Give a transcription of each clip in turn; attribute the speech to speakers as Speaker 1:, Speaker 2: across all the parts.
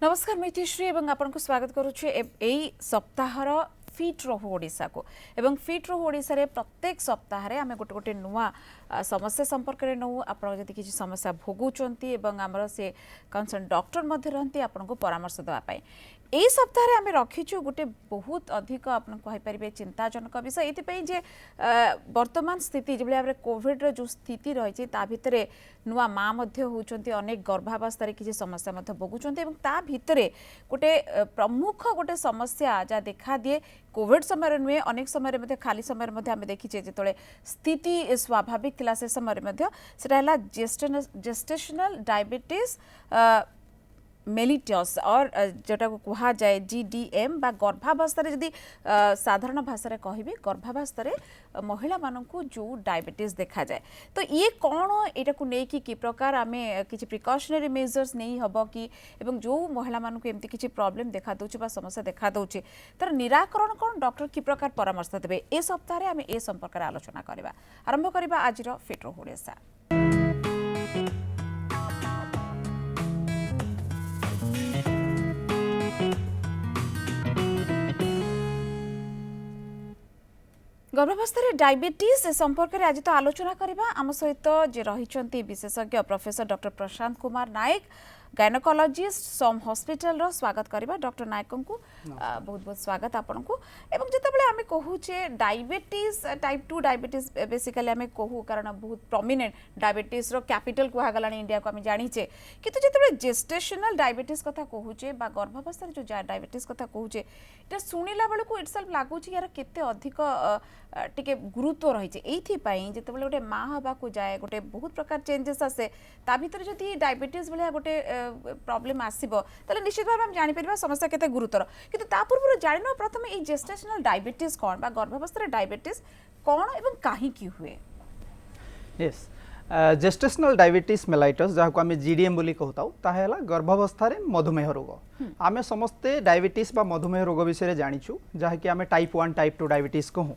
Speaker 1: नमस्कार मितिश्री एवं आपनको स्वागत करुच्छे एई सप्ताहर फिट रहू ओडिशा को एवं फिट रहू ओडिशा रे प्रत्येक सप्ताह रे आमे गोटे गोटे नुआ समस्या संपर्क रे नउ आपण जदि किछि समस्या भोगुचंती एवं हमर से कंसर्न डॉक्टर मध्ये रहंती आपनको परामर्श देवा पाए एई सप्ताह रे आमे रखिछु गोटे बहुत अधिक आपण कहि परिबे चिंताजनक विषय एति जे वर्तमान स्थिति जेबले आबरे कोविड रे जो स्थिति रहिछि ता भितरे नुआ माँ मध्ये होउचंती अनेक गर्भावस्था किछि समस्या मध्ये भोगुचंती एवं ता भितरे गोटे प्रमुख गोटे समस्या जा देखा दिए कोविड समय नुहे अनेक समय मध्ये खाली समय मध्ये आमे देखिछे जेतले स्थिति स्वाभाविक थिला से समय मध्ये सेटा हला जेस्टेशनल डायबिटीज मेलिटस और जोटा को कहा जाए जीडीएम बा गर्भावस्था जदि साधारण भाषा रे कहबे गर्भावस्था रे महिला माननकु जो डायबिटीज देखा जाए तो ये कौन एटा को नै कि प्रकार आमे किछि प्रिकॉशनरी मेजर्स नहीं हबो कि एवं जो महिला माननकु एमती किछि प्रॉब्लम देखा दोछि बा समस्या देखा दोछि तर निराकरण कोन डॉक्टर कि प्रकार परामर्श देबे ए सप्ताह रे आमे ए संपर्क रे आलोचना करबा आरंभ करबा आजिरो फिट रहू ओडिशा। गर्भावस्था डायबिटीज संपर्क में आज तो आलोचना करबा आम सहित जे रही विशेषज्ञ professor doctor Prashant Kumar Nayak gynaecologist सम हॉस्पिटल रो स्वागत करबा डॉक्टर नायक को बहुत बहुत स्वागत आपन को एवं जेतेबेले आमे कहूचे डायबिटीज टाइप 2 डायबिटीज बेसिकली आमे कहू कारण बहुत प्रोमिनेंट डायबिटीज रो कैपिटल को गलानी इंडिया को आमे जानिचे किंतु जेतेबेले जेस्टेशनल डायबिटीज कथा कहूचे बा गर्भावस्था जो डायबिटीज कथा कहूचे एटा सुनिला बेले को इटसेल्फ लागुची यार केते अधिक टिके गुरुत्व रही है जेतेबेले गोटे माँ हवा को जाए गोटे बहुत प्रकार चेंजेस आसे ता भीतर जदि डायबिटीज भलिया गोटे प्रॉब्लम आसीबो तले निश्चित भाव हम जानि परिबा समस्या केते गुरुतर किंतु ता पूर्व जानिनो प्रथम ए जेस्टेशनल डायबिटीज कोन बा गर्भावस्था डायबिटीज कोन एवं काहे की हुए।
Speaker 2: यस जेस्टेशनल डायबिटीज मेलाइटस जहाँ को आम जीडीएम बोली कहताऊ ताहेला गर्भावस्था रे मधुमेह रोग आमे समस्ते डायबिटीज बा मधुमेह रोग विषय जानिछु जहाँ कि आमे टाइप 1 टाइप 2 डायबिटीज कहूँ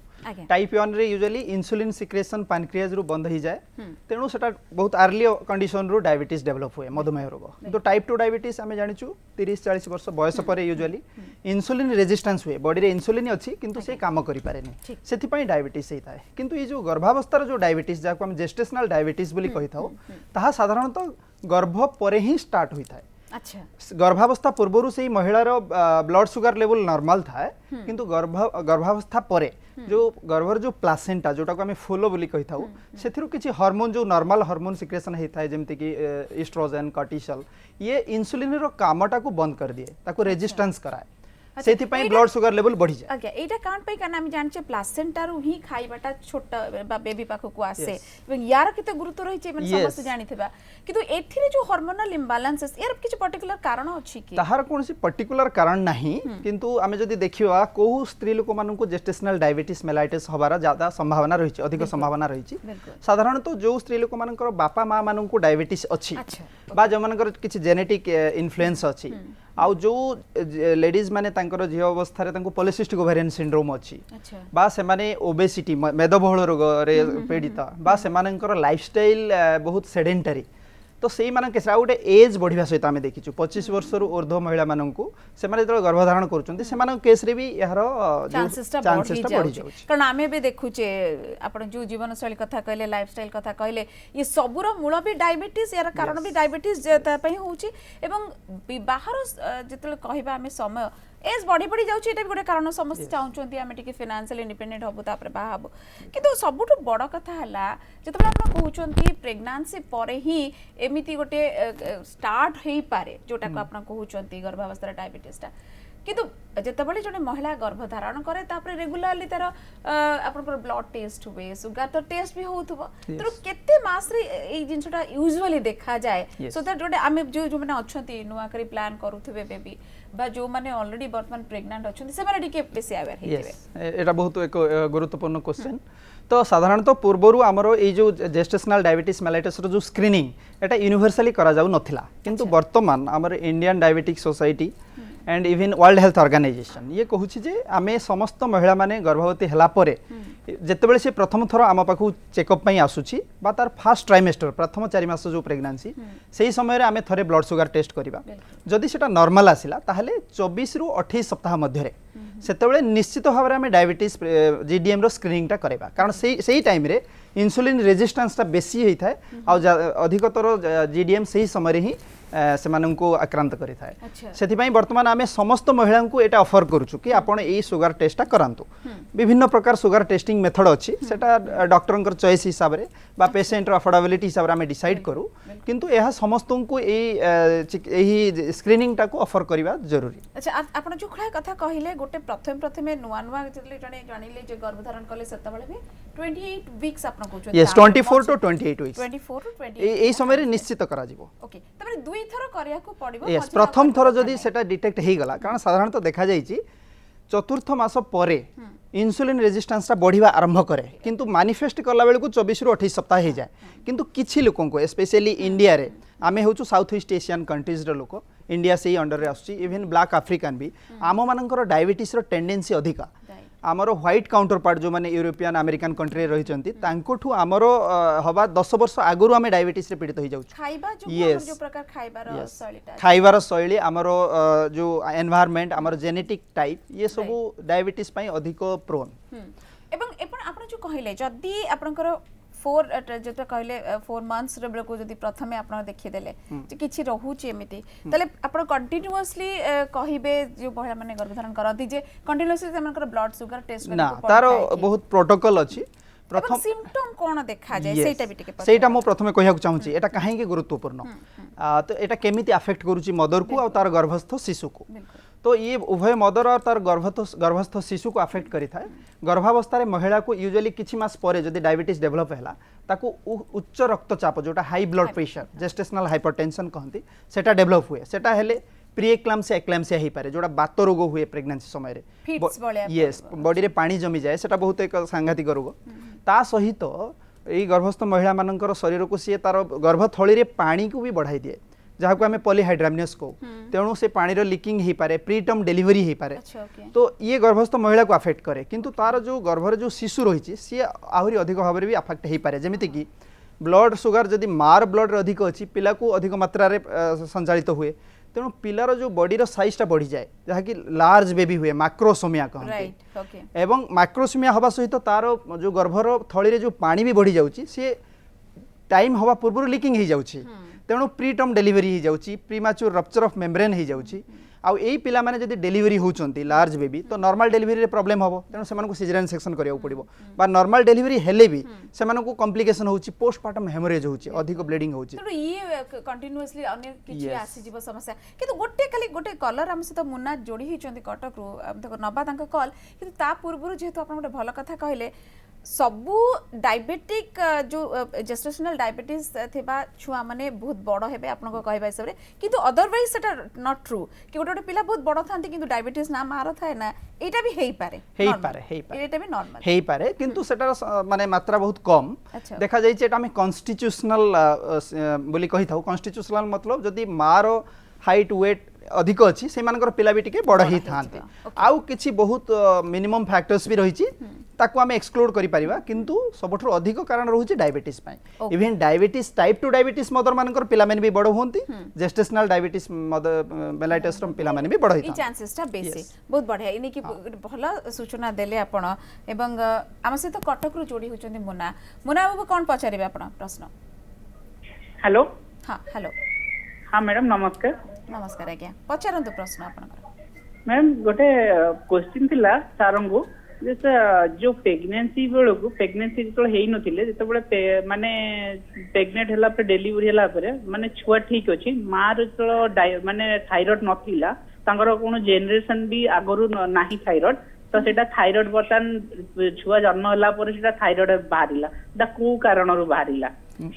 Speaker 2: टाइप 1 रे यूजुअली इंसुलिन सिक्रेशन पैनक्रियाज रु बंद हो जाए तेणु सेटा बहुत अर्ली कंडीशन रु डायबिटीज डेवलप हुए मधुमेह रोग तो टाइप 2 डायबिटीज आमे जानिछु 30-40 वर्ष बयस पर यूजुअली इंसुलिन रेजिस्टेंस हुए बॉडी रे इंसुलिन अछि किंतु से काम करि पारेनी सेति पई डायबिटीज हेता है किंतु ये जो गर्भावस्था जो डायबिटीज जाको हम जेस्टेशनल डायबिटीज बोली कहिथाउ ताहा साधारणतः गर्भ परे ही स्टार्ट होइता है। अच्छा गर्भावस्था पूर्व से महिलार ब्लड सुगर लेवल नॉर्मल था किंतु गर्भावस्था परे जो गर्भर जो प्लासेंटा जोटा को आम फूल बोली कही था से किसी हार्मोन जो नॉर्मल हार्मोन सिक्रेशन होता है जमती कि एस्ट्रोजन कॉर्टिसोल ये इंसुलिन रो कामटा को बंद कर दिए ताको रेजिस्टेंस कराए सेति पई ब्लड सुगर लेवल बढ़ी जाए।
Speaker 1: ओके एटा काउंट पई कारण हम जानचे प्लासेंटा रु ही खाइबाटा छोटा बा बेबी पाखो को आसे एवं यार केते गुरुत्व रही छै मन समस्त जानिथिबा किंतु एथिरे जो हार्मोनल इंबैलेंसेस यार किछ पर्टिकुलर कारण अछि कि ताहार
Speaker 2: कोनसी पर्टिकुलर कारण नाही किंतु आमे जदी देखिवा कोहु स्त्री लोक मानन को जेस्टेशनल डायबिटीज मेलाइटिस होबार ज्यादा संभावना रही छै अधिक संभावना रही छै साधारणतः जो स्त्री लोक मानकर बापा मां मानन को डायबिटीज अछि बा जो मानकर किछ जेनेटिक इन्फ्लुएंस अछि आउ जो लेडीज माने तांकर झियो अवस्था रे तांको पॉलिसिस्टिक ओवेरियन सिंड्रोम अछि बा से माने ओबेसिटी मेदबहुल रोग रे पीड़ित बा से मानकर लाइफस्टाइल बहुत सेडेंटरी तो से मान के गोटे एज बढ़िया सहित आम देखीचु 25 वर्ष रु ऊर्ध्व महिला माननकु से माने जो गर्भधारण करूचंती से मानन केस रे भी यार चांसेसटा बढ़ी जाउछ
Speaker 1: कारण आमे भी देखुचे आपण जो जीवन शैली कथा कहले लाइफस्टाइल कथा कहले ये सबुर मूल भी डायबिटीज यार कारण भी डायबिटीज ता पई होउची एवं बाहर जेतले कहबा आमे समय एज बढ़ी बढ़ी जाउची एटा भी गोटे कारण समस्त चाहउचंती आमे टिके फाइनेंशियल इंडिपेंडेंट हबु तापर बाहा हबु किंतु सबुठ बड़ कथा हला जेतले आपण कहउचंती प्रेगनेंसी परे ही एमिति गोटे स्टार्ट हेई पारे जोटा को आपण कहउचंती गर्भावस्था डायबिटीज ता किंतु जेतेबेले जने महिला गर्भधारण करे तापर रेगुलरली तार आपण ब्लड टेस्ट हुए सुगर तो टेस्ट भी होउथबो तो केते मास रे ए जिंसटा यूजुअली देखा जाए सो दैट जोटे आमे जो माने अछंती नुवा करी प्लान करूथबे बेबी बा जो माने ऑलरेडी वर्तमान प्रेग्नेंट अछंती से माने टिके बेसी अवेयर हेतिबे
Speaker 2: एटा बहुत एक गुरुत्वपूर्ण क्वेश्चन तो साधारणतः पूर्वरु आमरो ए जो जेस्टेशनल डायबिटीज मेलाइटिस रो जो स्क्रीनिंग एटा यूनिवर्सली करा जाउ नथिला किंतु वर्तमान आमर Indian diabetic society and even world health organisation ये कहूँ जे आमे समस्त महिला माने गर्भवती हला परे जेतेबेले से प्रथम थर आम पाखु चेकअप पई आसुची बा तार फर्स्ट ट्राइमेस्टर प्रथम 4 मास जो प्रेगनेंसी सेही समय रे आमे थरे ब्लड शुगर टेस्ट करिबा जदि सेटा नॉर्मल आसिला ताहले 24 रु 28 सप्ताह मध्य रे सेतेबेले निश्चित भाव रे आमे डायबिटीज जीडीएम रो स्क्रीनिंग टा करबा कारण सेही टाइम रे इंसुलिन रेजिस्टेंस टा बेसी होई थाए आ अधिकतर जीडीएम सेही समय रे ही सेमानंको आक्रांत करि थाए सेथि पई वर्तमान आमे समस्त महिला को एटा ऑफर करूछु कि आपण ए शुगर टेस्ट करांतु विभिन्न प्रकार शुगर टेस्टिंग मेथड अछि सेटा डॉक्टरंकर चॉइस हिसाब रे बा पेशेंट रो अफोर्डेबिलिटी हिसाब रे आमे डिसाइड करू किंतु एहा समस्त को एही स्क्रीनिंग टा को ऑफर करबा जरूरी।
Speaker 1: अच्छा आपण जो खळा कथा कहिले गोटे प्रथमे नुवा नुवा जले जणे जानिले जे गर्भधारण कले सेतबेले भी 28 वीक्स आपण कहउछ
Speaker 2: यस 24 टू 28 वीक्स
Speaker 1: 24 टू 28
Speaker 2: एई समय रे निश्चित करा जिवो।
Speaker 1: ओके तबरे दुई थर करिया को पड़िबो
Speaker 2: यस प्रथम थर जदी सेटा डिटेक्ट हेई गला कारण साधारणतः देखा जाईची चतुर्थ मास परे इंसुलिन रेजिस्टेंस टा बढ़िबा आरंभ करे किंतु मैनिफेस्ट करला बेलू 24 रु 28 सप्ताह हो जाए किंतु किछि लोकों को स्पेशली इंडिया रे आमे होचु साउथ ईस्ट एशियन कंट्रीज रो लोक इंडिया से ही अंडर रे आसुची इवन ब्लैक अफ्रीकन भी आम मानकर डायबिटीज रो टेंडेंसी अधिका आमर व्हाइट काउंटर पार्ट जो माने यूरोपियन अमेरिकन कंट्री रहिचंती तांकोठु आमर हवा 10 वर्ष आगुरु आमे डायबिटीज रे पीड़ित होई जाउछ
Speaker 1: खाइबा जो प्रकार खाइबार शैलीटा
Speaker 2: खाइबार शैली आमर जो एनवायरनमेंट आमर जेनेटिक टाइप ये सब डायबिटीज पई अधिक प्रोन
Speaker 1: एवं एपन आपण जो कहिले जदी आपनकर 4 जो कहले 4 मंथ्स रे बेले को जदी प्रथमे आपण देखि देले जे किछि रहूची एमिति तले आपण कंटीन्यूअसली कहिबे जो महिला माने गर्भधारण करथि जे कंटीन्यूअसली हमनकर ब्लड शुगर टेस्ट
Speaker 2: ना तारो बहुत प्रोटोकॉल अछि
Speaker 1: प्रथम सिम्पटम कोन देखा जाय सेटा भी टिके
Speaker 2: सेटा मो प्रथमे कहिया चाहूची एटा काहे के गुरुत्वपूर्ण तो एटा केमिति अफेक्ट करूची मदर को और तार गर्भस्थ शिशु को तो ये उभय मदर और तार गर्भस्थ शिशु को अफेक्ट करि थाए गर्भावस्था रे महिला को यूजुअली किछि मास परे जदी डायबिटीज डेवलप हैला ताको उच्च रक्तचाप जोटा high blood pressure gestational hypertension कहंती सेटा डेवलप हुए सेटा हेले प्रीएक्लाम्सिया एक्लाम्सिया हे पारे जोटा बात रोग हुए प्रेगनेंसी समय रे यस बॉडी रे पानी जमी जाए सेटा बहुत एक सांघातिक रोग ता सहित एई गर्भस्थ महिला मानकर शरीर को सी तार गर्भथली रे पानी को भी बढ़ाई दिए जहाँ को आम पॉलीहाइड्रामिनस को तेणु से पानी रो लीकिंग ही पारे प्रीटर्म डिलीवरी ही पारे तो ये गर्भस्थ महिला को अफेक्ट करे किंतु तार जो गर्भर जो शिशु रही सी आहरी अधिक भाव में भी अफेक्ट हो पारे जमीती कि ब्लड शुगर जदि मार ब्लड अधिक अच्छी पिला को अधिक मात्रा रे संचालित हुए तेणु पिलार जो बॉडी साइज टा बढ़ी जाए जहाँ कि लार्ज बेबी हुए मैक्रोसोमिया कहते एवं मैक्रोसोमिया हवा सहित तार जो गर्भर थली रे जो पानी भी बढ़ी जाउची सी टाइम हवा पूर्व लीकिंग हो जाउची तेणु प्रीटर्म डिलीवरी हो जाउची प्रीमैच्योर रप्चर ऑफ मेम्ब्रेन हो जाउची आउ एई पिला माने जदि डिलीवरी होचंती लार्ज बेबी तो नॉर्मल डिलीवरी रे प्रॉब्लम हबो तेणु सेमान को सिजेरियन सेक्शन करिया पड़िबो बा नॉर्मल डिलीवरी हेले भी सेमान को कॉम्प्लिकेशन होची पोस्टपार्टम हेमोरेज होची अधिक ब्लीडिंग होची
Speaker 1: तो ये कंटीन्यूअसली अन्य किछि आसी जीव समस्या किंतु गोटे कलर हम से तो मुन्ना जोड़ी हिचंती कटक रु देखो नबा तांका कॉल किंतु ता पूर्व जेहेतु आपण गोटे भल कथा कहले सबू डायबिटिक जो जेस्टेशनल डायबिटीज थिबा छुआ माने बहुत बड़ हेबे आपन को कहबा हिसाब रे किंतु अदरवाइज सेटा नॉट ट्रू कि गोटे पिला बहुत बड़ थांती किंतु डायबिटीज ना मार थाए ना एटा भी हेई पारे एटा भी नॉर्मल हेई पारे
Speaker 2: किंतु सेटा माने मात्रा बहुत कम देखा जाई एटा में कॉन्स्टिट्यूशनल बोली कहि थाउ कॉन्स्टिट्यूशनल मतलब जदी मार हाइट वेट अधिक अच्छी से मानकर पिला भी टिके बड़ ही थांती आउ किछि बहुत मिनिमम फैक्टर्स भी रही ताको आमे एक्सक्लूड करि परिबा किंतु सबठरो अधिक कारण रहउची डायबिटीज पय even diabetes type 2 diabetes mother मानकर पिला माने भी बड़ होंती जेस्टेशनल डायबिटीज मदर मेलाइटस रो पिला माने भी बड़ होई
Speaker 1: चांसेस ता बेसी बहुत बढ़िया इने की भला सूचना देले आपण एवं आम से तो कटक रु जोड़ी होचंदी मुना बाबू कोन पचारिबे आपण प्रश्न
Speaker 3: हेलो
Speaker 1: हां हेलो
Speaker 3: हां मैडम नमस्कार
Speaker 1: नमस्कार आज्ञा पचारंतु प्रश्न आपण
Speaker 3: मैडम गोटे क्वेश्चन थिला सारंगु जो प्रेगनेंसी बेलू प्रेगनेंसी जो है नथिले जतबे माने प्रेग्नेंट हला पर डिलीवरी हला पर माने छुआ ठीक अछि मार जो माने थायराइड नथिला तांगर कोनो जनरेशन भी आगरु नाही थायराइड तो सेटा थायराइड बर्तन छुआ जन्म हला पर सेटा थायराइड बाहरिला दा को कारण रो बाहरिला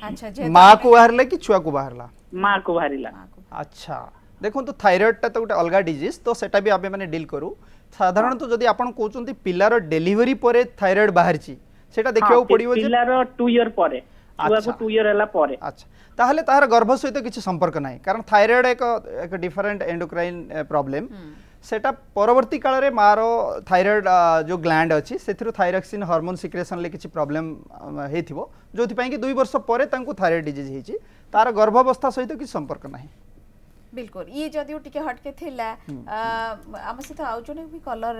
Speaker 2: अच्छा मां को बाहरला कि छुआ को बाहरला
Speaker 3: मां को बाहरिला
Speaker 2: अच्छा देखो तो थायराइड टा तो गोटे अलग डिजीज तो सेटा भी आबे माने डील करू साधारण तो जदि आपण कहउचंती पिलार डिलीवरी परे थायराइड बाहरची सेटा देखियो पड़िबो जे
Speaker 3: पिलार 2 इयर परे छुआ
Speaker 2: अच्छा।
Speaker 3: को 2 इयर हला परे
Speaker 2: अच्छा ताहले तार गर्भ सहित किसी संपर्क नाही कारण थायराइड एक डिफरेंट एंडोक्राइन प्रॉब्लम सेटा परवर्ती काल रे मारो थायराइड जो ग्लैंड अच्छी से थायरक्सिन हार्मोन सिक्रेशन ले किसी प्रॉब्लम हेथिबो जोथि पई कि 2 वर्ष परे तांको थायराइड डिजीज हेची तार गर्भावस्था सहित किसी संपर्क नाही
Speaker 1: बिल्कुल ये जदिও टिके हटके थिला आम सहित आउ जने भी कलर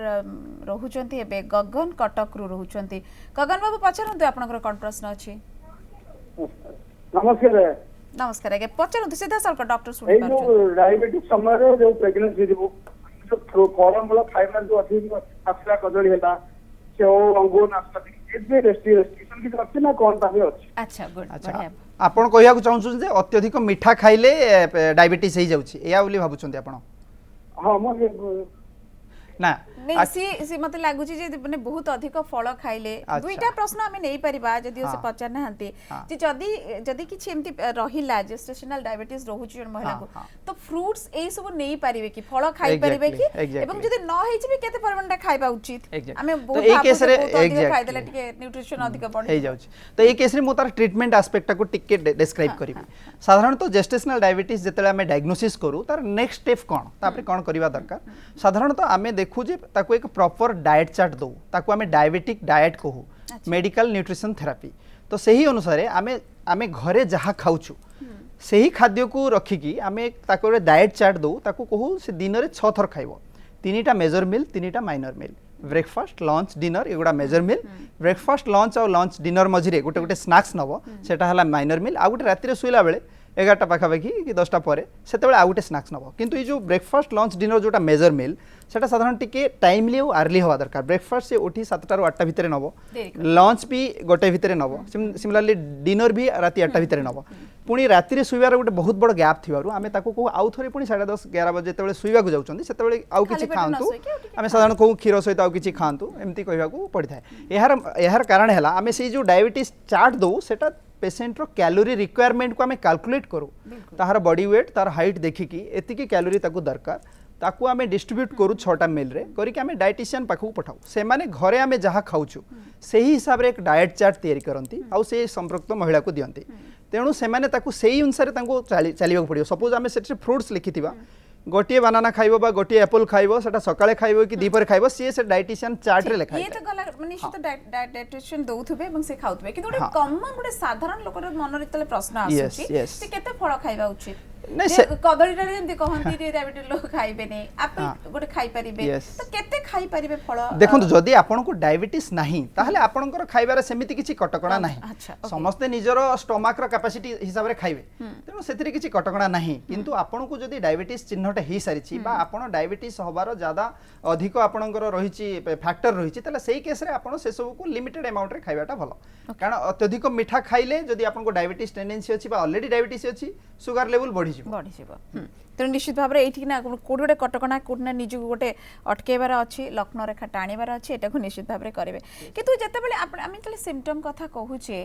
Speaker 1: रहुचंती एबे गगन कटक रु रहुचंती गगन बाबू पचारंतु आपनकर कोन प्रश्न अछि
Speaker 4: नमस्कार
Speaker 1: नमस्कार आगे पचारंतु सीधा सल्क डॉक्टर
Speaker 4: ये
Speaker 1: सुनि
Speaker 4: जो
Speaker 1: पारछन
Speaker 4: डायबिटीज समय जो प्रेगनेंसी जो फलमूल फाइबर जो अच्छी आसला कदली है सेव अंगूर नाशपाती रेस्ट्रिक्शन किसी अच्छी ना कौन ताकि अच्छी
Speaker 1: अच्छा गुड
Speaker 2: अच्छा
Speaker 1: बढ़िया
Speaker 2: आपण कहया को चाहू जे अत्यधिक मीठा खाइले डायबिटीज हे जाउची एया बोली भाबुचंती आपण
Speaker 4: हाँ मुझे
Speaker 2: ना
Speaker 1: नहीं सी मते लागु जे माने बहुत अधिक फल खाइले दुईटा प्रश्न आमे नै परिबा जदिও से पचार नाहंती जे जदी किछि एमती रहिला जेस्टेशनल डायबिटीज रहउची जन महिला को तो फ्रूट्स एई सब नै परिबे कि फल खाइ परिबे कि एवं जदी न हेछि भी केते परिमाण खाइबा उचित आमे बहुत
Speaker 2: केस रे
Speaker 1: अधिक खाइ देला टिके न्यूट्रिशन अधिक बढ़
Speaker 2: हे जाउची तो ए केस रे मो तार ट्रीटमेंट एस्पेक्ट को टिके डिस्क्राइब करिवि साधारणतः जेस्टेशनल डायबिटीज जतले आमे डायग्नोसिस करू तार नेक्स्ट स्टेप कोन तापर कोन करबा दरकार साधारणतः आमे देखु जे ताको एक प्रॉपर डाइट चार्ट दो ताको आमे डायबिटिक डाइट कहू मेडिकल न्यूट्रिशन थेरापी तो सही अनुसार आमे आमे घरे जहा खाउछु सही खाद्य को रखिकी आमे ताको डाइट चार्ट दो ताको कहू से दिन रे 6 थर खाइबो 3टा मेजर मिल 3टा माइनर मिल ब्रेकफास्ट लंच डिनर एगुड़ा मेजर मिल ब्रेकफास्ट लंच और लंच डिनर मझिरे गोटे गोटे स्नैक्स नबो सेटा हला माइनर मिल आ गोटे राति रे सुइला बेले 11टा पाखापाखि कि 10टा परे सेतेबेले आ गोटे स्नैक्स नबो किंतु ये जो ब्रेकफास्ट लंच डिनर जोटा मेजर मिल सेटा साधारण टिके टाइमली और अर्ली हवा दरकार ब्रेकफास्ट से उठी 7टा रु 8टा भितरे नबो लंच भी गोटे भितरे नबो सिमिलरली डिनर भी राति 8टा भितरे नबो पुणी राति रे सुइबार गोटे बहुत बड़ गैप थिबारु आमे ताको को आउ थरे पुणी 10:30 11 बजे जेतेबेले सुइबा को जाउचंदी सेतेबेले आउ किछि खांतु आमे साधारण को खीर सहित आउ किछि खांतु एम्ति कहबा को पड़ी थाए एहार कारण हैला आमे से जो डायबिटीज चार्ट दो सेटा पेशेंट रो कैलोरी रिक्वायरमेंट को आमे कैलकुलेट करू ताहार बॉडी वेट तार हाइट देखिकी एतिकी कैलोरी ताकू दरकार ताकू आमे डिस्ट्रीब्यूट करू 6टा मिल रे करिक आमे डायटिशियन पाखु पठाऊ से माने घरे आमे जहा खाउछु सेही हिसाब रे एक डाइट चार्ट तैयारी करंती आउ से संपर्क महिला को दियंती तेणु से माने ताकू सेही अनुसार तांको चलिबा पड़ियो सपोज आमे सेट फ्रूट्स लिखिथिबा गोटे बनाना खाइबो बा गोटे एप्पल खाइबो सेटा सकाळे खाइबो कि दीपर खाइबो से डायटिशियन चार्ट रे लिखा
Speaker 1: ये तो गला माने से तो डायटिशियन दउथबे এবং से खाउथबे कि गोटे कॉमन गोटे साधारण लोकर मन रे तले प्रश्न आसुची से केते फल खाइबा उचित कदली रे जेंति कहंती रे डायबिटीज लोक खाइबे नै एप्पल गोटे खाइ परिबे तो केते खाइ परिबे फल
Speaker 2: देखो जदि आपन को डायबिटीज नाही ताहले आपनकर खाइबार सेमिति किछि कटकणा नाही समस्त निजर स्टमक रो कैपेसिटी हिसाब रे खाइबे तेनो सेतिरे किछि कटकणा नाही किंतु आपन को जदि डायबिटीज चिन्हट हेई सारिछि बा आपन डायबिटीज होबार ज्यादा अधिक आपनकर रहिछि फैक्टर रहिछि तले सेही केस रे आपन से सब को लिमिटेड अमाउंट रे खाइबाटा भलो कारण अत्यधिक मीठा खाइले जदि आपन को डायबिटीज टेंडेंसी अछि बा ऑलरेडी डायबिटीज अछि सुगर लेवल बढ़ी
Speaker 1: तेणु निश्चित भाव ये ना कौट गोटे कटकणा कौटना निज गोटे अटकेबार अच्छी लक्ष्ण रेखा टाणीबार अच्छी एटा को निश्चित भाव करेंगे किंतु जितेबाला आम जो सिम्पटम कथा कहूचे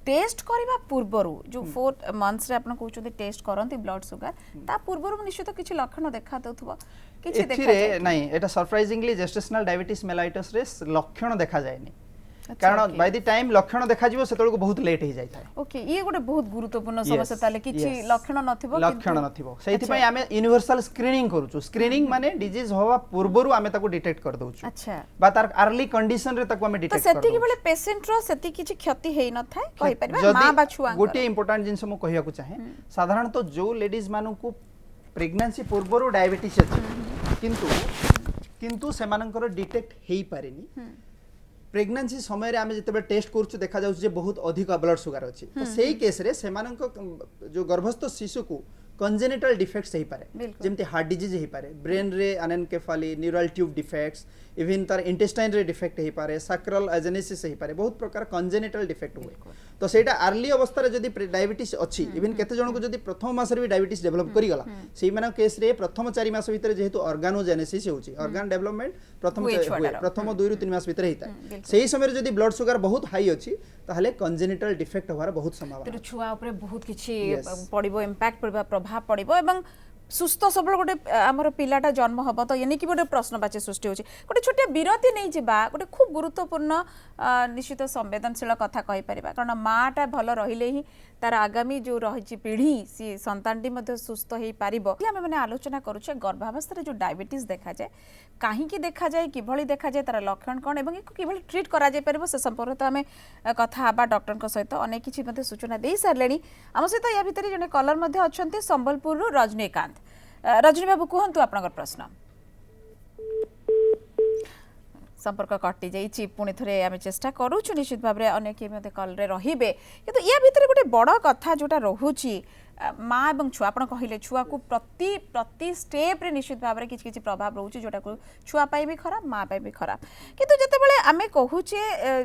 Speaker 1: टेस्ट करने पूर्वर जो 4 मंथ्स रे आपन कहउछथि टेस्ट करंती ब्लड शुगर ता पूर्वर निश्चित किछि लक्षण देखा दउथबो किछि देखा
Speaker 2: जाय नहीं एटा सरप्राइजिंगली जेस्टेशनल डायबिटीज मेलाइटस रे लक्षण देखा जायनी कारण बाय द टाइम लक्षण देखा जीवो सेतळ को बहुत लेट हो जाय थाए
Speaker 1: ओके ये गोटे बहुत गुरुत्वपूर्ण समस्या ताले किछि लक्षण नथिबो
Speaker 2: लक्षण नथिबो सेति पय आमे यूनिवर्सल स्क्रीनिंग करूछु स्क्रीनिंग माने डिजीज होवा पूर्वरु आमे ताको डिटेक्ट कर दउछु
Speaker 1: अच्छा
Speaker 2: बा तार अर्ली कंडीशन रे ताको आमे डिटेक्ट कर
Speaker 1: तो सेति के बेले पेशेंट रो सेति किछि क्षति हेइ न थाए कहि परबा मां बा छुआ
Speaker 2: गोटे इंपोर्टेंट जिंस मो कहिया को चाहे साधारण तो जो लेडीज मानु को प्रेगनेंसी पूर्वरु डायबिटीज अछि किंतु सेमानकर डिटेक्ट हेइ पारेनी प्रेगनेंसी समय रे आमे जते टेस्ट करछु देखा जाउ जे बहुत अधिक ब्लड शुगर अछि तो सेही केस रे सेमानक जो गर्भस्थ शिशु को कंजेनिटल डिफेक्ट्स हेइ पारे जेमते हार्ट डिजीज हेइ पारे ब्रेन रे अनेनकेफाली न्यूरल ट्यूब डिफेक्ट्स इवन तार इंटेस्टाइन रे डिफेक्ट हेइ पारे सैक्रल एजेनेसिस हेइ पारे बहुत प्रकार कंजेनिटल डिफेक्ट हुए तो सेटा अर्ली अवस्था रे जदी डायबिटीज अछि इवन केते जण को जदी प्रथम मास रे भी डायबिटीज डेवलप करि गला सेही माने केस रे प्रथम 4 मास भीतर जेहेतु ऑर्गेनोजेनेसिस होछि ऑर्गन डेवलपमेंट प्रथम 2 रु 3 मास भीतर हेता सेही समय रे जदी ब्लड शुगर बहुत हाई अछि ताहले कंजेनिटल डिफेक्ट होवार बहुत संभावना
Speaker 1: तो छुआ ऊपर बहुत किछि पड़िबो इंपैक्ट पड़बा प्रभाव पड़िबो एवं सुस्थ सबल गोटे आमर पिलाटा जन्म हम तो ये कि गोटे प्रश्नवाची सृष्टि होची गोटे छोटे विरति नहीं जिबा गोटे खूब गुरुत्वपूर्ण निश्चित संवेदनशील कथा कहि परिबा कारण माटा भल रहिले ही तार आगामी जो रही पीढ़ी सी संतानटी मध्य सुस्थ हो पारिबो आमे माने आलोचना करूचे गर्भावस्था जो डायबिटीज देखा जाए कहीं देखा जाए किभली देखा जाए तार लक्षण कौन एवं किभली ट्रीट करा जाय परिबो से संपर्क तो आमे कथा आबा डॉक्टर सहित अनेक किछि मते सूचना दे सारलेनी आम सहित या भितर जने कलर मध्य अछंती संबलपुर रजनीकांत रजनी बाबू कहतु आपनकर प्रश्न संपर्क कटि जाइए पुणी थे आम चेष्टा करूँ निश्चित भाव में अनेक किए कल रे किंतु या भितर गोटे बड़ कथा जोटा रोची माँ और छुआ आप कहले छुआ को प्रति प्रति स्टेप रे निश्चित भाव में किसी प्रभाव रोचे जोटा को छुआ भी खराब माँ भी खराब किंतु जितेबाला आम कहूचे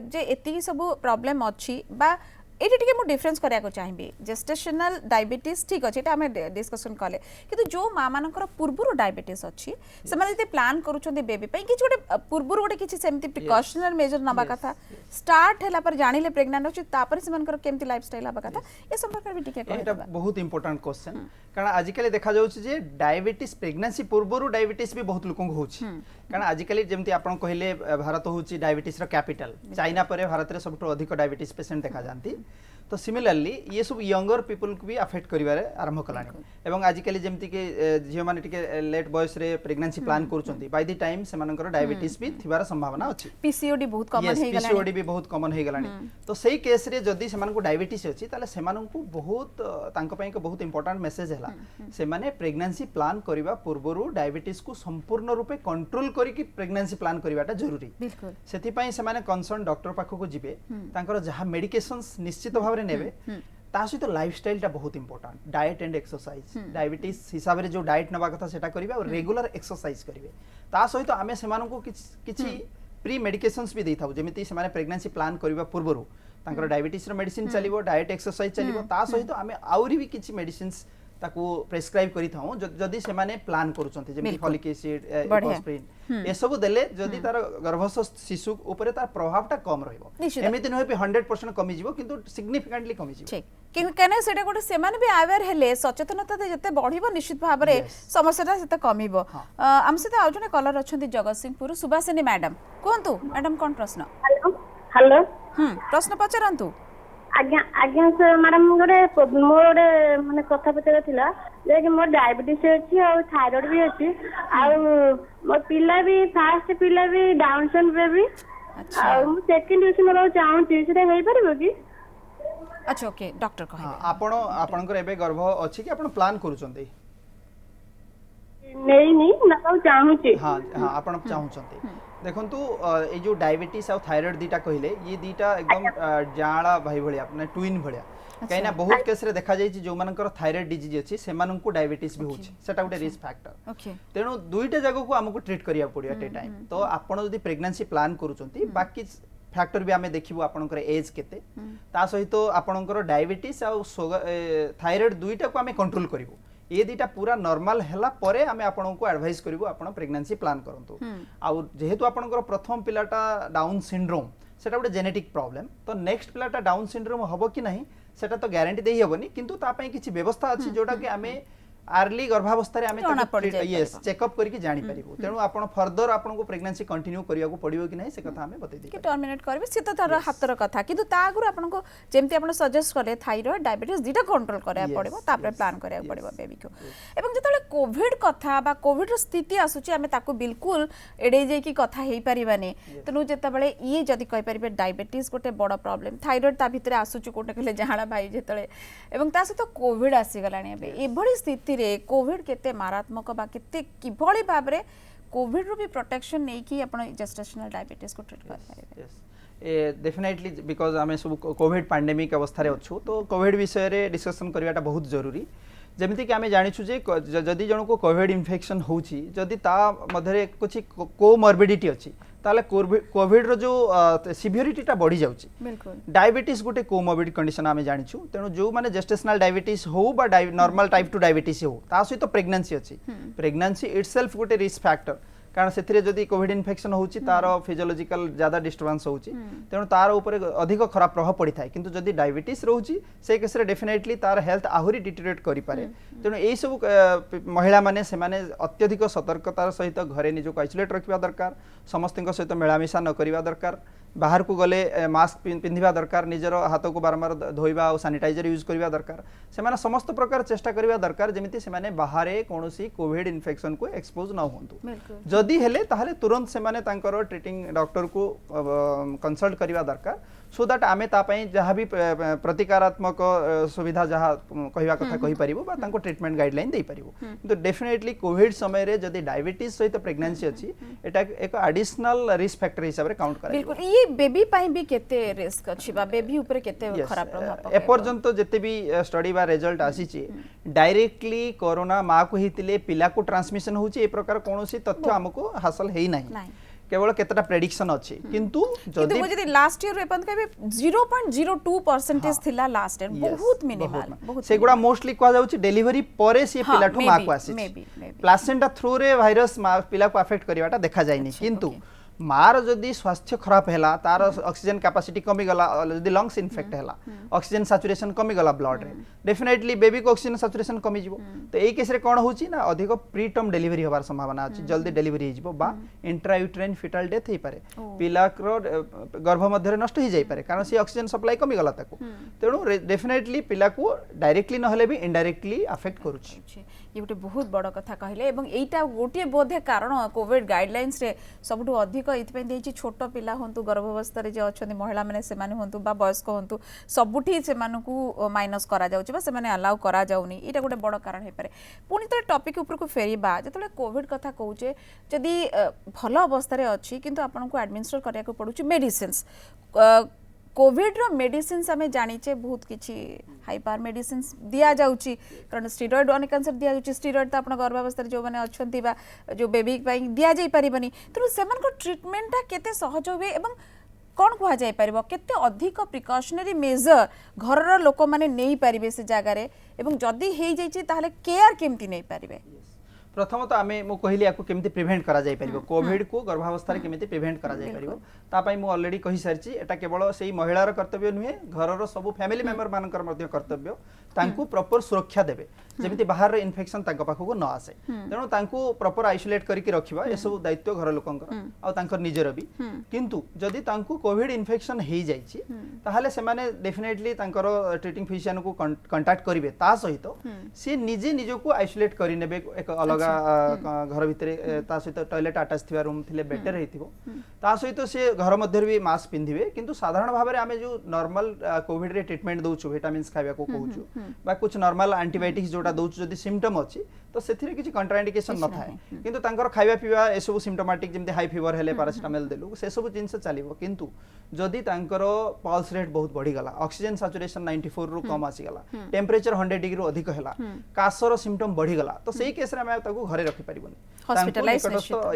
Speaker 1: जे एति सब प्रॉब्लम अच्छी बा ये डिफरेन्स कराया चाहिए जेस्टेशनल डायबिटीज ठीक अच्छे आम डिस्कसन कले कि जो माँ मानकर पूर्व डायबिटीज अच्छी से प्लान करुँच बेबी कि गोटे पूर्व गोटे किसी सेमती प्रिकॉशनल मेजर नवा कथा स्टार्ट है पर जानिले प्रेग्नेंट अच्छी केमती लाइफस्टाइल हवा कथा ये संपर्क भी टिके
Speaker 2: बहुत इंपोर्टेंट क्वेश्चन कारण आजिकल देखा जाउछि डायबिटीज प्रेगनेंसी पूर्व डायबिटीज भी बहुत लोक होउछि कारण आजिकल जमती आपण कहले भारत होउछि डायबिटीज रो कैपिटल चाइना परे भारत रे सबटो अधिक डायबिटीज पेशेंट देखा जानती तो सिमिलरली ये सब यंगर पीपल को भी अफेक्ट करिवारे आरंभ कलानी एवं आजिकल जमती के झियो माने टिके लेट बॉयस रे प्रेगनेंसी प्लान करूचंती बाय द टाइम से मानकर डायबिटीज भी थिबार संभावना अछि
Speaker 1: पीसीओडी बहुत कॉमन हे गलानी
Speaker 2: पीसीओडी भी बहुत कॉमन हे गलानी तो सही केस रे जदी से मानको डायबिटीज अछि ताले से मानको बहुत तांको पई को बहुत इंपोर्टेंट मेसेज हैला से माने प्रेगनेंसी प्लान करिवा पूर्वरु डायबिटीज को संपूर्ण रूपे कंट्रोल करी कि प्रेगनेंसी प्लान करिवाटा जरूरी बिल्कुल सेति पई से माने कंसर्न डॉक्टर पाखो को जिवे तांकर जहा मेडिकेशंस निश्चित भाव रे नेबे ता सहित लाइफस्टाइल टा बहुत important diet and exercise diabetes हिसाब रे जो डाइट नबा कथा सेटा करिवे और रेगुलर एक्सरसाइज करिवे ता सहित आमे से मानको किछि प्री मेडिकेशंस भी देथाउ जेमिति से माने प्रेगनेंसी प्लान करिवा पूर्वरु तांकर डायबिटीज रो मेडिसिन चलिवो डाइट एक्सरसाइज चलिवो ता सहित आमे आउरी भी किछि मेडिसिन्स ताकू प्रेस्क्राइब करि थाउ जदी से माने प्लान करूचंती जेमिति फॉलिक एसिड एस्पिरिन ए सब देले जदी तार गर्भस्थ शिशु ऊपर तार प्रभावटा कम रहइबो एमिति नहे पे 100% कमी जिवो किंतु सिग्निफिकेंटली कमी जिवो
Speaker 1: ठीक केने सेटा गोटे सेमान भी अवेयर हेले सचेतनता जते बढ़िबो निश्चित भाव रे समस्याटा सेते कमिबो हम से आउ जने कलर अछंती जगतसिंहपुर सुभासिनी मैडम कहंतु मैडम कोन प्रश्न
Speaker 5: हेलो
Speaker 1: प्रश्न पचरंतु
Speaker 5: आज्ञा आज्ञा सर मैडम गोटे मोर माने कथा पचरा थिला जे कि मोर डायबिटीज अछि और थायराइड भी अछि और मोर पिला भी फास्ट पिला भी डाउन सिंड्रोम भी
Speaker 1: अच्छा
Speaker 5: और मु सेकंड यूज मोर चाहूँ सेटा हेइ परबो कि
Speaker 1: अच्छा ओके डॉक्टर कहबे
Speaker 2: आपण आपनकर एबे गर्भ अछि कि आपण प्लान करूचंती
Speaker 5: नहीं ना चाहूँ
Speaker 2: हां हां आपण चाहूचंती देखंतु ए जो डायबिटीज और थायराइड दीटा कहले ये दीटा एकदम जाळा भाई भलिया अपने ट्विन भलिया कहिना बहुत केस रे देखा जाई जो मानकर थायराइड डिजीज अछि से माननकु डायबिटीज भी होछि सेटा उटे रिस्क फैक्टर
Speaker 1: ओके
Speaker 2: तेनु दुईटा जगह को हमकु ट्रीट करिया पड़ियो एट ए टाइम तो आपण जदी प्रेगनेंसी प्लान करूचंती बाकी फैक्टर भी आमे देखिबो आपनकर एज केते ता सहित आपनकर डायबिटीज और थायराइड दुईटा को आमे कंट्रोल करिवो ये दीटा पूरा नॉर्मल हैला परे आमे आपन को एडवाइस करिवो आपन प्रेगनेंसी प्लान करंतु आ जेहेतु आपनकर प्रथम पिलाटा डाउन सिंड्रोम सेटा उटे जेनेटिक प्रॉब्लम तो नेक्स्ट पिलाटा डाउन सिंड्रोम हबो कि नहीं सेटा तो गारंटी देई हबनी किंतु ता पई किछि व्यवस्था अछि जोटा कि आमे अर्ली गर्भावस्था रे आमे यस चेकअप करके जानि परिबो तेनु आपण फर्दर आपण को प्रेगनेंसी कंटिन्यू करिया को पड़ियो कि नहीं से कथा हमें बतै दी
Speaker 1: कि टर्मिनेट करबे से तो तार हातर कथा किंतु ता आगुर आपण को जेमति आपण सजेस्ट करले थायराइड डायबिटीज दीटा कंट्रोल करया पड़िबो तापर प्लान करया पड़िबो बेबी को एवं जतले कोविड कथा बा कोविड रो स्थिति आसुची आमे ताको बिल्कुल एडे जे की कथा हेई परिबानी तनु जतबेले ई जदी कहि परिबे डायबिटीज गोटे बड़ प्रॉब्लम थायराइड ता भितरे आसुची कोटे कहले जहाळा भाई जतले एवं ता से तो कोविड आसी गलानी एबे एभली स्थिति रे कोविड केते मारात्मक बा केते किभली भाबरे कोविड रो भी प्रोटेक्शन नै कि आपण जेस्टेशनल डायबिटीज को ट्रीट कर पारे
Speaker 2: डेफिनेटली बिकॉज आमे सब कोविड पैंडेमिक अवस्था रे अछु तो कोविड विषय रे डिस्कशन करवाटा बहुत जरूरी जेमिति कि आमे जानिछु जे जदी जण को कोविड इन्फेक्शन होउची जदी ता मधरे कुछ कोमॉर्बिडिटी अछि ताले कोविड रो जो सिवियरिटी टा बढ़ी जाउची
Speaker 1: बिल्कुल
Speaker 2: डायबिटीज गोटे कोमॉर्बिड कंडीशन आमे जानिछु तेनु जो माने जेस्टेशनल डायबिटीज हो बा नॉर्मल टाइप 2 डायबिटीज हो ता सहित प्रेगनेंसी अछि प्रेगनेंसी इटसेल्फ गोटे रिस्क फैक्टर कारण से जदि कोविड इन्फेक्शन होची तार फिजियोलॉजिकल ज्यादा डिस्टर्बेंस होची तेणु तार ऊपर अधिक खराब प्रभाव पड़ी थाए किंतु जदि डायबिटीज रोची से केस रे डेफिनेटली तार हेल्थ आहुरी डिटेरियोरेट करि पारे तेणु एई सब महिला माने से माने अत्यधिक सतर्कतार सहित घरे निजको आइसोलेट रखिबा दरकार समस्त सहित मेलामिशा न करिबा दरकार बाहर को गले मास्क पिंधिबा दरकार निजर हाथ को बारंबार धोइबा और सैनिटाइजर यूज करिबा दरकार से माने समस्त प्रकार चेष्टा करिबा दरकार जेमिति से माने बाहरे कोनोसी कोविड इन्फेक्शन को एक्सपोज न होंतु जदि हेले ताहले तुरंत से माने तांकर ट्रीटिंग डॉक्टर को कंसल्ट करिबा दरकार सो दैट आमे ता पई जहाँ भी प्रतिकारात्मक सुविधा जहाँ कहवा कथा कहि परिबो बा तांको ट्रीटमेंट गाइडलाइन दे परिबो तो डेफिनेटली कोविड समय रे जदि डायबिटीज सहित प्रेगनेंसी अछि एटा एक एडिशनल रिस्क फैक्टर हिसाब रे काउंट करा
Speaker 1: बिल्कुल ये बेबी पई भी केते रिस्क अछि बा बेबी ऊपर केते खराब प्रभाव पड़े
Speaker 2: ए पर्यंत जते भी स्टडी बा रिजल्ट आसीची डायरेक्टली कोरोना मां को हितिले पिला को ट्रांसमिशन होची ए प्रकार कोनोसी तथ्य हमको हासिल हेई नाही केवल केतटा प्रेडिक्शन अछि किंतु
Speaker 1: जदि लास्ट ईयर एपन कहबे 0.02% थिला लास्ट ईयर बहुत मिनिमल बहुत
Speaker 2: सेगुडा मोस्टली कहा जाउची डिलीवरी परे से पिला ठो मां को आसी प्लासेंटा थ्रू रे वायरस पिला को अफेक्ट करिवाटा देखा जायनी किंतु मार जदि स्वास्थ्य खराब हैला तार ऑक्सीजन कैपेसिटी कमी गला जदि लंग्स इन्फेक्ट हैला ऑक्सीजन सैचुरेशन कमी गला ब्लड रे डेफिनेटली बेबी को ऑक्सीजन सैचुरेशन कमी जिवो तो एई केस रे कोन होची ना अधिक प्री टर्म डिलीवरी होबार संभावना अछि जल्दी डिलीवरी हिजबो बा इंट्रायूट्राइन फिटल डेथ हे पारे पिला रो गर्भ मध्य रे नष्ट hi जाई पारे कारण से ऑक्सीजन सप्लाई कमी गला ताको तेणु डेफिनेटली पिला को डायरेक्टली न हले भी इनडायरेक्टली अफेक्ट करूची
Speaker 1: ये गोटे बहुत बड़ कथा कहले एवं एटा गोटे बोधे कारण कोविड गाइडलाइंस रे सबटु अधिक इथपे देछि छोट पिला होंतु गर्भावस्था रे जे अछंती महिला माने से माने होंतु बा वयस्क होंतु सबुठी से मानकु माइनस करा जाउछि बा से माने अलाउ करा जाउनी एटा गोटे बड़ कारण हे पारे पुनी तो टॉपिक ऊपर को फेरीबा जतले कोविड कथा कहूचे जदी भलो अवस्था रे अछि किंतु आपन को एडमिनिस्टर करिया को पडुछि मेडिसिन्स कोविड रो मेडिसिन्स हमें जानिचे बहुत किछि हाइपर मेडिसिन्स दिया जाउची कारण स्टेरॉइड अनेक आंसर दिया जाउची स्टेरॉइड त आपण गर्भावस्था जो माने अछंती बा जो बेबी पई दिया जाई परिबनी तो सेमन को ट्रीटमेंट केते सहज होबे एवं कौन कह जाई परिबो केते अधिक प्रिकॉशनरी मेजर घरर लोक माने नेई परिबे से जागा रे एवं जदी हेई जाईची ताहले केयर केमती नेई परिबे
Speaker 2: प्रथम तो आमे मु कहली याको केमती प्रिवेंट करा जाई परिबो कोविड को गर्भावस्था रे केमती प्रिवेंट करा जाई परिबो ता पई मु ऑलरेडी कहि सारची एटा केवल सेही महिलार कर्तव्य नुहे घरर सब फैमिली मेंबर मानकर मध्ये कर्तव्य तांकू प्रॉपर सुरक्षा देबे जेमिति बाहर रे इन्फेक्शन तांको पाखो न आसे तेणु तांकू प्रॉपर आइसोलेट करिकि रखिबा ए सब दायित्व घर लोकंकर आ तांकर निजर भी किंतु जदि तांकू कोविड इन्फेक्शन हेई जाईची ताहाले से माने डेफिनेटली तांकर ट्रीटिंग फिजिशियन को कांटेक्ट करिवे ता सहित से निजे निजको आइसोलेट करि नेबे एक अलग घर भितरे ता सहित टॉयलेट अटैच थिबा रूम थिले बेटर हेतिबो ता सहित से घर मध्य भी मास्क पिंधिबे किंतु साधारण भाव रे आमे जो नॉर्मल कोविड रे ट्रीटमेंट दोछु विटामिन्स खाइबा को कहूछु बा कुछ नॉर्मल एंटीबायोटिक्स जोटा दोछु जदी सिम्पटम अछि तो सेथिरे किछि कंट्राइंडिकेशन न थाए किंतु तांकर खाइबा पीबा ए सब सिम्पटोमेटिक जेमते हाई फीवर हेले पैरासिटामोल देलु से सब जिंस चलिबो किंतु जदी तांकर पल्स रेट बहुत बढ़ी गला ऑक्सीजन सैचुरेशन 94 रु कम आसी गला टेंपरेचर 100 डिग्री रु अधिक हैला कासर सिम्पटम बढ़ी गला तो सेही केस रे हम ताको घरे रखि परिबोनी
Speaker 1: हॉस्पिटलाइज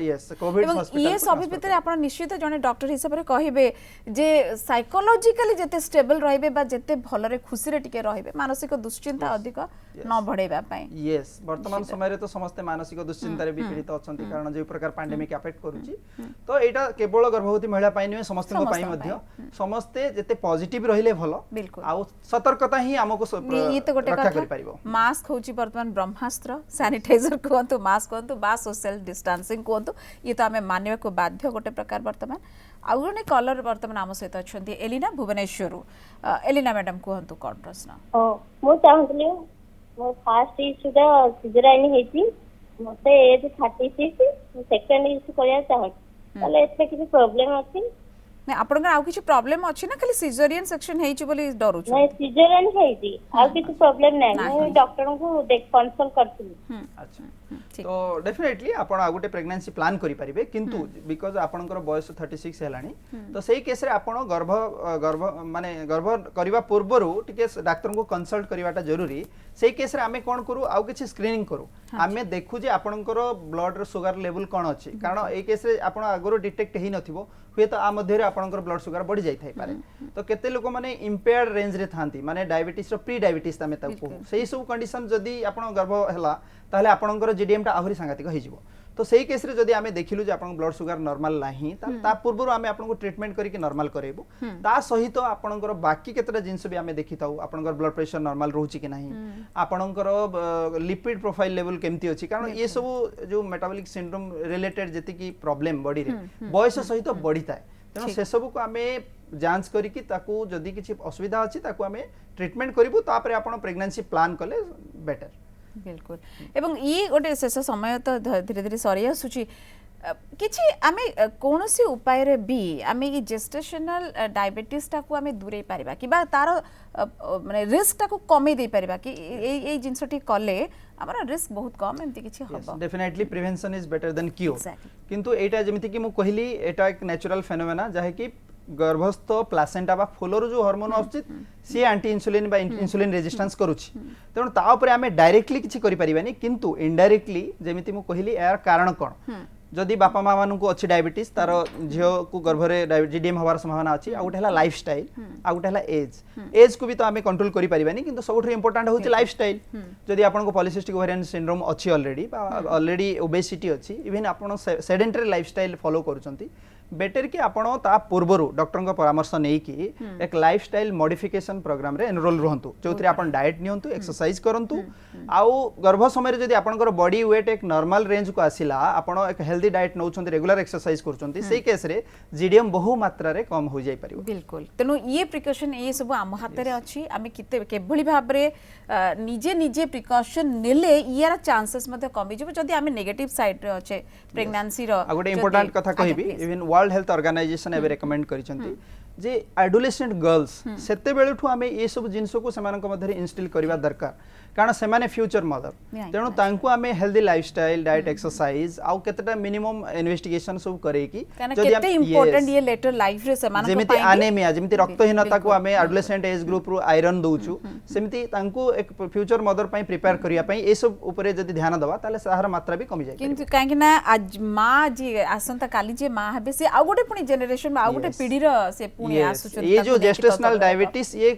Speaker 2: यस कोविड हॉस्पिटल
Speaker 1: ये सब भीतर आपण निश्चित जने डॉक्टर हिसाब रे कहिबे जे साइकोलॉजिकली जते स्टेबल रहिबे बा जते भलो रे खुशी रे टिके रहिबे मानसिक दुश्चिंता अधिक न बढ़ेबा पई
Speaker 2: यस वर्तमान समय रे तो समस्त मानसिक दुश्चिंता रे पीड़ित अछंती कारण जे प्रकार पैंडेमिक अफेक्ट करूची तो एटा केवल गर्भवती महिला पई नै समस्त को पई मध्य समस्त जते पॉजिटिव रहिले भलो आ सतर्कता ही हमको रक्षा करि परिबो
Speaker 1: मास्क होची वर्तमान ब्रह्मास्त्र सैनिटाइजर कोंतु मास्क कोंतु बा सोशल डिस्टेंसिंग कोंतु ये तो हमें मानवे को बाध्य गोटे प्रकार वर्तमान आउ जने कलर वर्तमान आम सहित अछंती एलिना भुवनेश्वर एलिना मैडम कोंतु कोन प्रश्न
Speaker 5: मो चाहतली मो फर्स्ट इशूटा सिजराइन हेची मते एज 36 सेकंड इशू करिया चाहत ताले एते किछि प्रॉब्लम अछि
Speaker 1: नै आपन का आउ किछि प्रॉब्लम अछि ना खाली सिजरियन सेक्शन हेची बोली डरू छु
Speaker 5: नै सिजरियन हेची आउ किछि प्रॉब्लम नै मैं डॉक्टर को कंसल्ट करथि
Speaker 2: अच्छा तो डेफिनेटली आपण आ गुटे प्रेगनेंसी प्लान करि परिबे किंतु बिकॉज़ आपनकर बयस 36 हेलानी तो सेही केस रे आपण गर्भ माने गर्भ करिवा पूर्वरु टिके डॉक्टर को कंसल्ट करिवाटा जरूरी सेही केस रे आमे कोन करू आउ किछि स्क्रीनिंग करू आमे देखु जे आपनकर ब्लड रो शुगर लेवल कोन अछि कारण ए केस रे आपण आगरो डिटेक्ट हेई नथिबो हुए तो आ मध्य रे आपनकर ब्लड शुगर बढ़ी जाई थाई पारे तो केते लोक माने इंपेयर्ड रेंज रे थांती माने डायबिटीज रो प्री डायबिटीज तामे ताको सेही सब कंडीशन जदी आपण गर्भ हला ताले आपनकर जीडीएम टा आहुरी सांगातिक होई जिवो तो सही केस रे जदि आमे देखिलु जे आपन ब्लड शुगर नॉर्मल नाही ता पूर्वरु आमे आपन को ट्रीटमेंट करी कि नॉर्मल करेबु ता सहित आपनकर बाकी केतरा जिंस भी आमे देखिताउ आपनकर ब्लड प्रेशर नॉर्मल रहउची कि नाही आपनकर लिपिड प्रोफाइल लेवल केमती अछि कारण ये सब जो मेटाबॉलिक सिंड्रोम रिलेटेड जति की प्रॉब्लम बॉडी रे बयस सहित बढ़िता है तेणु से सब को आमे जांच करी कि ताकू जदि किछि असुविधा अछि ताकू आमे ट्रीटमेंट करिवु तापरे आपण प्रेगनेंसी प्लान कले बेटर
Speaker 1: बिल्कुल एवं ये गोटे शेष समय तो धीरे धीरे सरी आसुची किछि आमे कोनोसी उपाय रे भी आमे ई जेस्टेशनल डायबिटीज टाकू आमे दूरे पारिबा किबा तार माने रिस्क टाकू कमे दे पारिबा कि ए जिंसटी कले हमरा रिस्क बहुत कम एमती किछि हबो
Speaker 2: definitely prevention is better than cure किंतु एटा जेमिति कि मु कहली एटा एक नेचुरल फेनोमेना जाहे कि गर्भस्थ प्लासेंटा बा फुलर जो हार्मोन आछि सी एंटी इंसुलिन बा इंसुलिन रेजिस्टेंस करूछि तेणु ता ऊपर आमे डायरेक्टली किछि करि परिबानी किंतु इनडायरेक्टली जेमिति मु कहली यार कारण कोन जदि बापा माँ मानू अच्छी डायबिटीज तार झील को गर्भरे जीडीएम हवार संभावना अच्छी आ गोटे लाइफस्टाइल आ गोटे एज को भी तो आम कंट्रोल करि परिबानी किंतु सबठु इंपोर्टेंट होची लाइफस्टाइल जदि आपनको पॉलीसिस्टिक ओवेरियन सिंड्रोम अच्छी ऑलरेडी ओबेसिटी अच्छी इवन आपण सेडेंटरी लाइफस्टाइल फॉलो करूछंती बेटर कि आपण ता पूर्वरु डॉक्टर को परामर्श नै कि एक लाइफस्टाइल मॉडिफिकेशन प्रोग्राम रे एनरोल रहंतु जोथि आपण डाइट नियंतु एक्सरसाइज करंतु आउ गर्भ समय रे जदि आपनकर बॉडी वेट एक नॉर्मल रेंज को आसिला आपण एक हेल्दी डाइट नौछंती रेगुलर एक्सरसाइज करछंती सेही केस रे जीडीएम बहु मात्रा रे कम हो जाई परिबो
Speaker 1: बिल्कुल तेनु ये प्रिकॉशन ये सब आम हाथ रे अछि आमे किते केभली भाब रे निजे निजे प्रिकॉशन नेले यार चांसेस मते कमी जबो जदि आमे नेगेटिव साइड रे अछि प्रेगनेंसी रो
Speaker 2: आ गोटे इंपोर्टेंट कथा कहिबी इवन वर्ल्ड हेल्थ ऑर्गेनाइजेशन एबे रेकमेंड करिसंती जे एडोलेसेंट गर्ल्स सेते बेलठु आमे ए सब जिंस को सेमानक मध्ये इंस्टिल करबा दरकार कारण सेमाने फ्यूचर मदर तेणु तांको आमे हेल्दी लाइफस्टाइल डाइट एक्सरसाइज आउ केतेटा मिनिमम इन्वेस्टिगेशन सब करे कि
Speaker 1: जदि केते इंपोर्टेंट ये लेटर लाइफ रे सेमानक
Speaker 2: जेमिति एनीमिया जेमिति रक्तहीनता को आमे एडोलेसेंट एज ग्रुप रु आयरन दोउचु सेमिति तांको एक फ्यूचर मदर पई प्रिपेयर करिया पई ए सब ऊपर जदि ध्यान दबा ताले साहर मात्रा भी कमी जाय
Speaker 1: किंतु काहे ना आज मां जी आसंता काली जे मां हबे से आ गोटे पुनी जनरेशन में आ गोटे पीढ़ी रो से पुनी आसुचन
Speaker 2: ये जो जेस्टेशनल डायबिटीज ये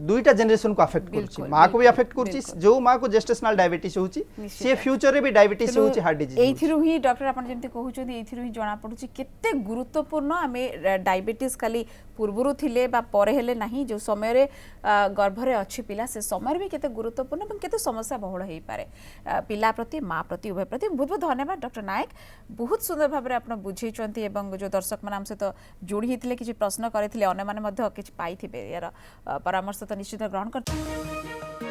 Speaker 2: दुईटा जनरेशन को अफेक्ट करछि मां को भी अफेक्ट करछि जो मां को जेस्टेशनल डायबिटीज होछि से फ्यूचर रे भी डायबिटीज होछि हार्ट डिजीज
Speaker 1: एथिरु ही डॉक्टर आपण जेमते कहउछथि एथिरु ही जणा पडुछि केते गुरुत्वपूर्ण हमें डायबिटीज खाली पूर्वरु थिले बा परे हेले नाही जो समय रे गर्भ रे अछि पिला से समय भी केते गुरुत्वपूर्ण এবং केते समस्या बहुल हेई पारे पिला प्रति मां प्रति उभय प्रति बहुत बहुत धन्यवाद डॉक्टर नायक बहुत सुंदर भाबरे आपण बुझेचंती एवं जो दर्शक मान हमसे तो जोड़ी हितले किछि प्रश्न करिथिले अन्य माने मध्ये किछि पाइथिबे यार परामर्श तो निश्चित ग्रहण करते